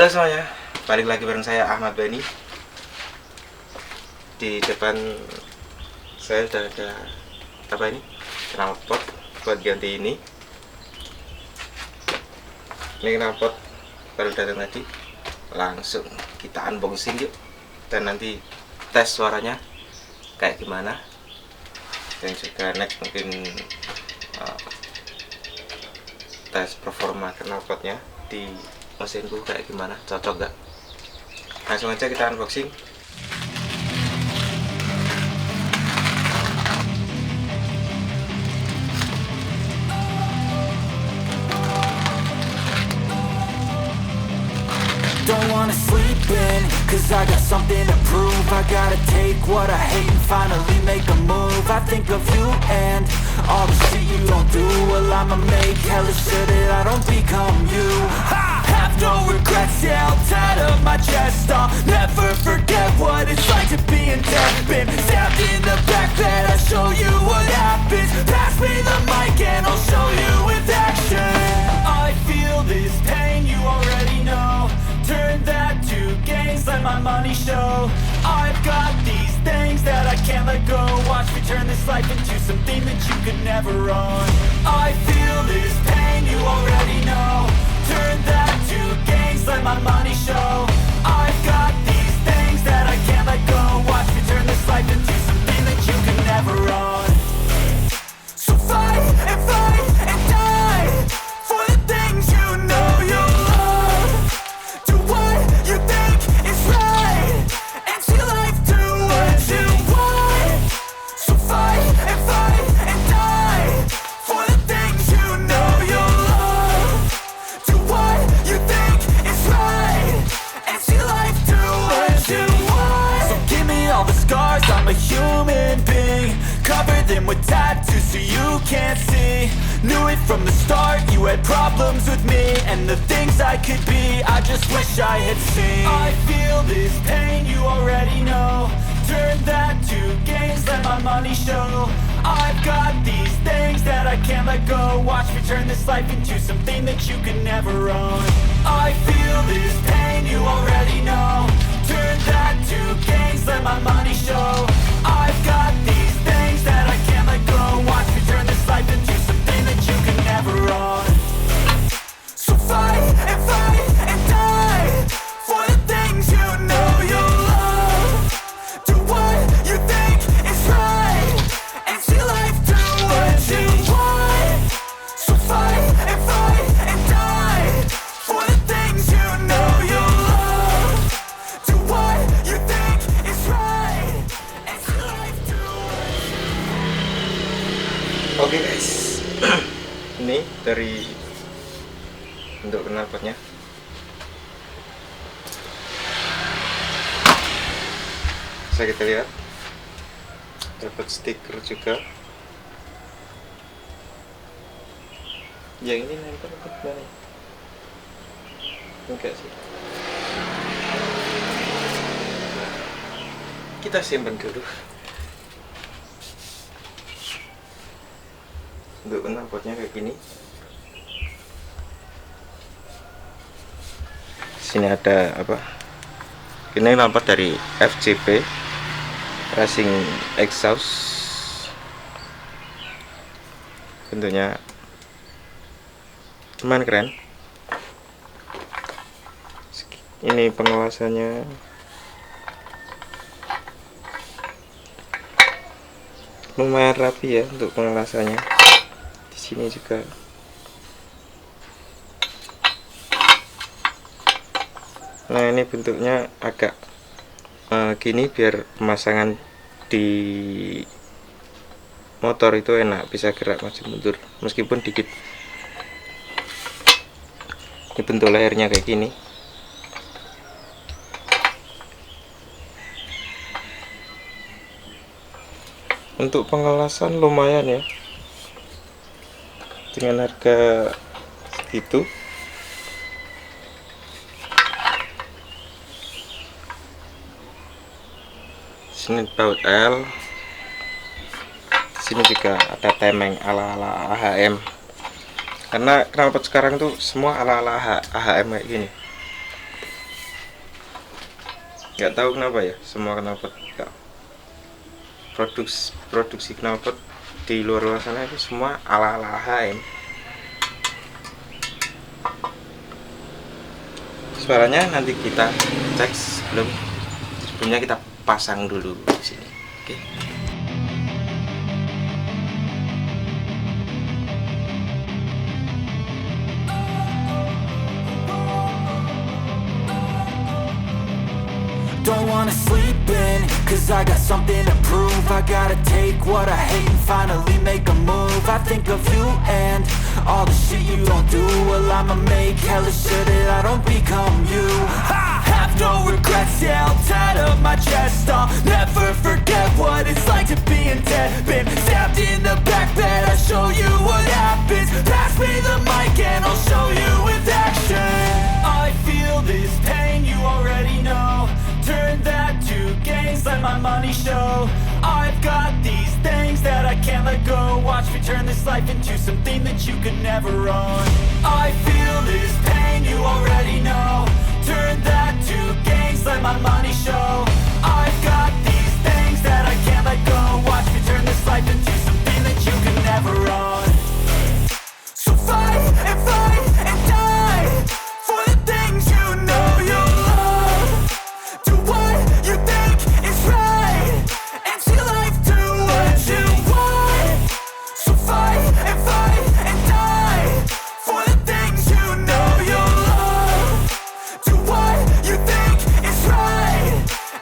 Halo semuanya, balik lagi bareng saya Ahmad Bani. Di depan saya sudah ada apa ini? Knalpot buat ganti ini. Ini knalpot baru datang tadi. Langsung kita unboxing yuk. Dan nanti tes suaranya kayak gimana. Dan juga next mungkin tes performa knalpotnya di mesinku kayak gimana, cocok gak? Langsung aja kita unboxing. Don't wanna sleep in, cause I got something to prove. I gotta take what I hate and finally make a move. I think of you and all the shit you don't do. Well, I'ma make hella sure that I don't become you. Have no regrets, yeah, I'll tie up my chest. I'll never forget what it's like to be in death. Been stabbed in the back bed, I'll show you what happens. Pass me the mic and I'll show you with action. I feel this pain, you already know. Turn that to gains, let my money show. I've got these things that I can't let go. Watch me turn this life into something that you could never own. I feel this pain, you already know. Turn that to gains, let my money show. I've got these things that I can't let go. Watch me turn this life into something that you could never own. So fight and die for the things you know you love. Do what you think is right and see life do what you want. So fight and die for the things you know you love. Do what you think is right and see life do what you want. So give me all the scars, I'm a human being. Cover them with tattoos so you can't see. Knew it from the start, you had problems with me and the things I could be, I just wish I had seen. I feel this pain, you already know. Turn that to gains, let my money show. I've got these things that I can't let go. Watch me turn this life into something that you can never own. I feel this pain, you already know. Turn that to gains, let my money show. I've got these things that I can't let go. Watch me turn this life into something that you can never own. So fight and die for the things you know you love. Do what you think is right and see life do what you want. So fight and die for the things you know you love. Do what you think is right and see life do what you want. Oke guys, ini dari untuk knalpotnya. Bisa kita lihat, dapat stiker juga. Yang ini nempel ke mana? Enggak sih. Kita simpan dulu. Untuk knalpotnya kayak gini. Sini ada apa? Ini knalpot dari FCP Racing Exhaust. Bentuknya lumayan keren. Ini pengawasannya. Lumayan rapi ya untuk pengawasannya. Di sini juga. Nah, ini bentuknya agak gini biar pemasangan di motor itu enak, bisa gerak maju mundur meskipun dikit. Ini bentuk layarnya kayak gini. Untuk pengelasan lumayan ya, dengan harga segitu. Sini baut L. Sini juga ada temeng ala-ala AHM. Karena knalpot sekarang tuh semua ala-ala AHM kayak gini. nggak tahu kenapa ya, semua knalpot produksi knalpot di luar sana itu semua ala-ala HM. Suaranya nanti kita cek sebelumnya kita pasang dulu di sini. Oke. Don't wanna sleep in, cause I got something to prove. I gotta take what I hate and finally make a move. I think of you and all the shit you don't do. Well, I'ma make hella sure that I don't become you. I have no regrets, yeah, I'll tie up my chest. I'll never forget what it's like to be in debt. Been stabbed in the back bed, I'll show you what happens. Pass me the mic and I'll show you with action. I feel this pain, you already know. Turn that to gains, let my money show. I've got these things that I can't let go. Watch me turn this life into something that you could never own. I feel this pain, you already know. Turn that to gains, let my money show. I've got these things that I can't let go. Watch me turn this life into something that you could never own. So fight and die for the things you know you love. Do what you think is right and see life do what you want. So fight and die for the things you know you love. Do what you think is right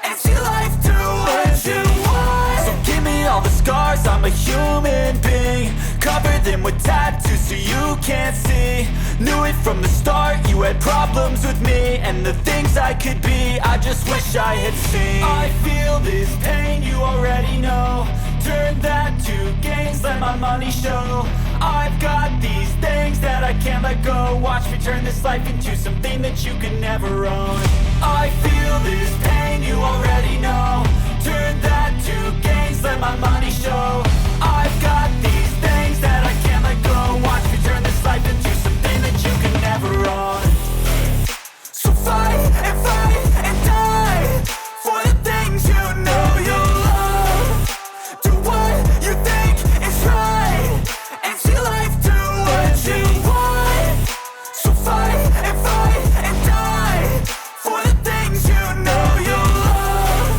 and see life do what you want. So give me all the scars, I'm a human being. Cover them with tattoos so you can't see. Knew it from the start, you had problems with me and the things I could be, I just wish I had seen. I feel this pain, you already know. Turn that to gains, let my money show. I've got these things that I can't let go. Watch me turn this life into something that you could never own. I feel this pain, you already know. Turn that to gains, let my money show. I've got these things that I can't let go. Watch me turn this life into something that you can never own. So fight and die for the things you know you love. Do what you think is right and see life do what you want. So fight and die for the things you know you love.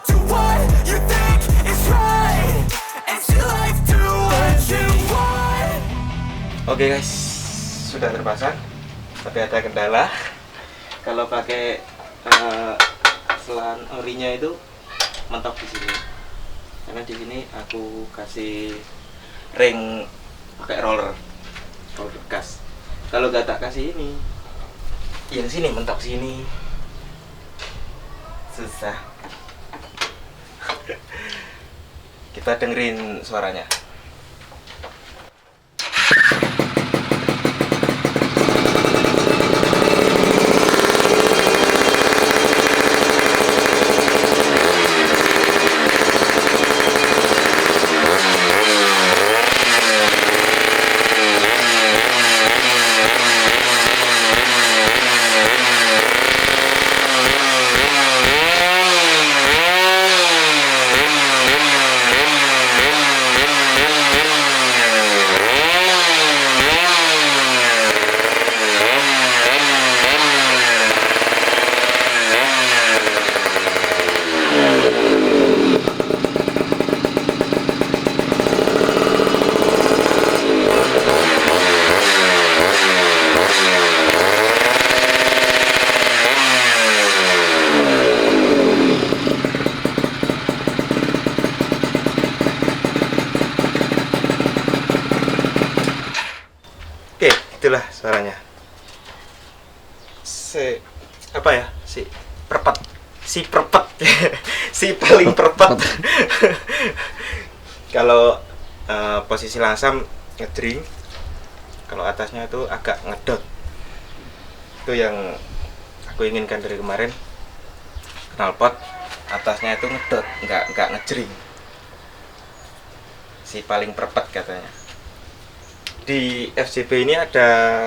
Do what you think is right and see life do what you want. Oke guys, sudah terpasang, tapi ada kendala. Kalau pakai selan orinya itu mentok di sini, karena di sini aku kasih ring pakai roller gas. Kalau gak tak kasih ini, yang sini mentok sini, susah. Kita dengerin suaranya. Itulah suaranya. Prepet si paling prepet. Kalau posisi langsam ngedring, kalau atasnya itu agak ngedot. Itu yang aku inginkan dari kemarin. Knalpot atasnya itu ngedot, nggak ngejring. Si paling prepet katanya. Di FJP ini ada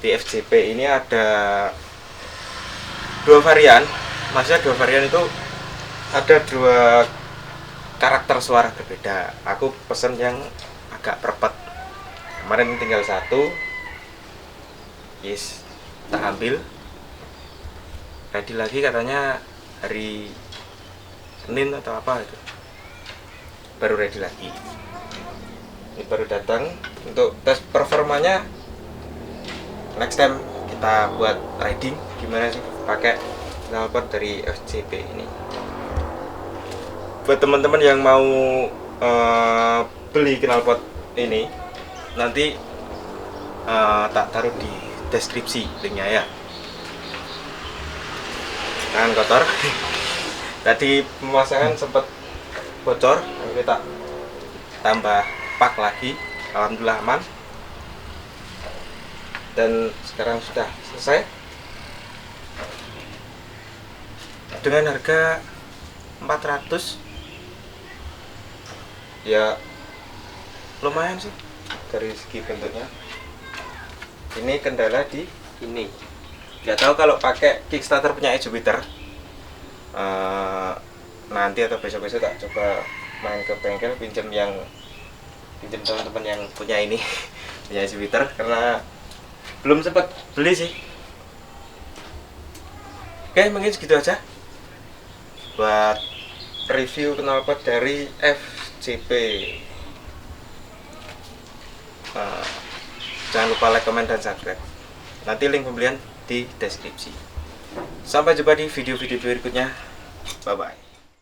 Di FJP ini ada dua varian. maksudnya dua varian itu ada dua karakter suara berbeda. Aku pesen yang agak perpet. Kemarin tinggal satu, yes, tak ambil. Ready lagi katanya hari Senin atau apa itu, baru ready lagi. Ini baru datang untuk tes performanya. Next time kita buat riding gimana sih pakai knalpot dari FCP ini. Buat teman-teman yang mau beli knalpot ini, nanti tak taruh di deskripsi linknya ya. Tangan kotor. Tadi pemasangan sempat bocor, kita tambah pak lagi. Alhamdulillah aman. Dan sekarang sudah selesai dengan harga 400. Ya lumayan sih dari segi bentuknya. Ini kendala di ini, nggak tahu kalau pakai Kickstarter punya Jupiter. Nanti atau besok-besok tak coba main ke bengkel pinjam teman-teman yang punya ini punya Jupiter, karena belum sempat beli sih. Oke, mungkin segitu aja buat review knalpot dari FCP. Jangan lupa like, comment, dan subscribe. Nanti link pembelian di deskripsi. Sampai jumpa di video-video berikutnya. Bye bye.